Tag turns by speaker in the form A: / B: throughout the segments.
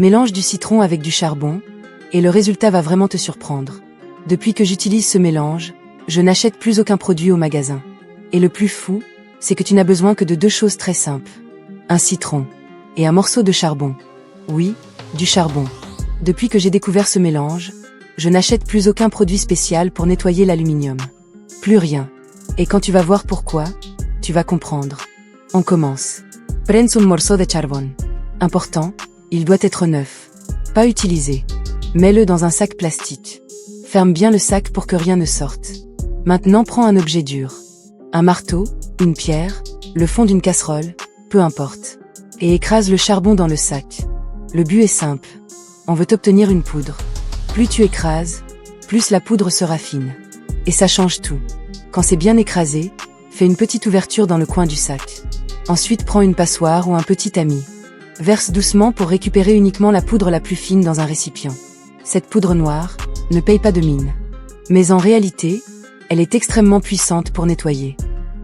A: Mélange du citron avec du charbon, et le résultat va vraiment te surprendre. Depuis que j'utilise ce mélange, je n'achète plus aucun produit au magasin. Et le plus fou, c'est que tu n'as besoin que de 2 choses très simples. Un citron et un morceau de charbon. Oui, du charbon. Depuis que j'ai découvert ce mélange, je n'achète plus aucun produit spécial pour nettoyer l'aluminium. Plus rien. Et quand tu vas voir pourquoi, tu vas comprendre. On commence. Prends un morceau de charbon. Important, il doit être neuf. Pas utilisé. Mets-le dans un sac plastique. Ferme bien le sac pour que rien ne sorte. Maintenant prends un objet dur. Un marteau, une pierre, le fond d'une casserole, peu importe. Et écrase le charbon dans le sac. Le but est simple. On veut obtenir une poudre. Plus tu écrases, plus la poudre sera fine. Et ça change tout. Quand c'est bien écrasé, fais une petite ouverture dans le coin du sac. Ensuite prends une passoire ou un petit tamis. Verse doucement pour récupérer uniquement la poudre la plus fine dans un récipient. Cette poudre noire ne paye pas de mine. Mais en réalité, elle est extrêmement puissante pour nettoyer.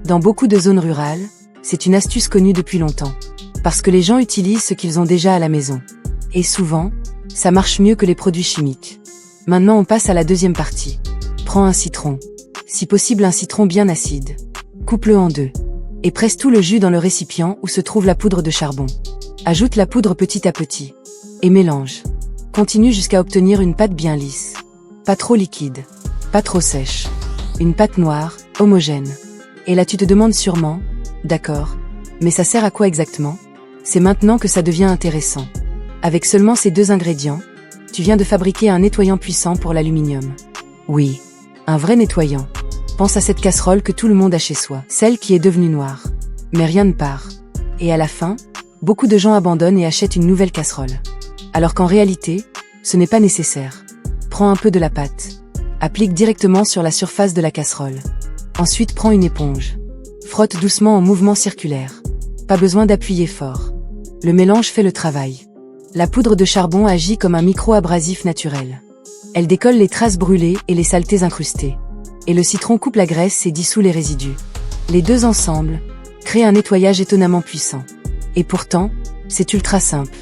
A: Dans beaucoup de zones rurales, c'est une astuce connue depuis longtemps. Parce que les gens utilisent ce qu'ils ont déjà à la maison. Et souvent, ça marche mieux que les produits chimiques. Maintenant on passe à la deuxième partie. Prends un citron. Si possible un citron bien acide. Coupe-le en 2. Et presse tout le jus dans le récipient où se trouve la poudre de charbon. Ajoute la poudre petit à petit. Et mélange. Continue jusqu'à obtenir une pâte bien lisse. Pas trop liquide. Pas trop sèche. Une pâte noire, homogène. Et là tu te demandes sûrement, d'accord, mais ça sert à quoi exactement? C'est maintenant que ça devient intéressant. Avec seulement ces 2 ingrédients, tu viens de fabriquer un nettoyant puissant pour l'aluminium. Oui, un vrai nettoyant. Pense à cette casserole que tout le monde a chez soi, celle qui est devenue noire. Mais rien ne part. Et à la fin, beaucoup de gens abandonnent et achètent une nouvelle casserole. Alors qu'en réalité, ce n'est pas nécessaire. Prends un peu de la pâte. Applique directement sur la surface de la casserole. Ensuite prends une éponge. Frotte doucement en mouvement circulaire. Pas besoin d'appuyer fort. Le mélange fait le travail. La poudre de charbon agit comme un micro-abrasif naturel. Elle décolle les traces brûlées et les saletés incrustées. Et le citron coupe la graisse et dissout les résidus. Les 2 ensemble créent un nettoyage étonnamment puissant. Et pourtant, c'est ultra simple.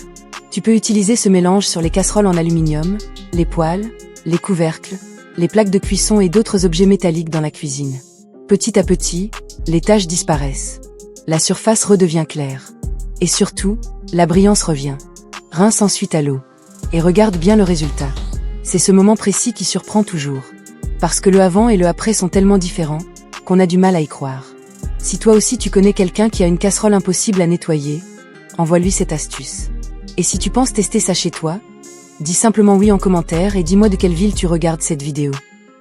A: Tu peux utiliser ce mélange sur les casseroles en aluminium, les poêles, les couvercles, les plaques de cuisson et d'autres objets métalliques dans la cuisine. Petit à petit, les taches disparaissent. La surface redevient claire. Et surtout, la brillance revient. Rince ensuite à l'eau. Et regarde bien le résultat. C'est ce moment précis qui surprend toujours. Parce que le avant et le après sont tellement différents, qu'on a du mal à y croire. Si toi aussi tu connais quelqu'un qui a une casserole impossible à nettoyer, envoie-lui cette astuce. Et si tu penses tester ça chez toi, dis simplement oui en commentaire et dis-moi de quelle ville tu regardes cette vidéo.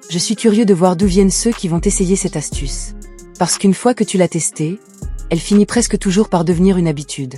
A: Je suis curieux de voir d'où viennent ceux qui vont essayer cette astuce. Parce qu'une fois que tu l'as testée, elle finit presque toujours par devenir une habitude.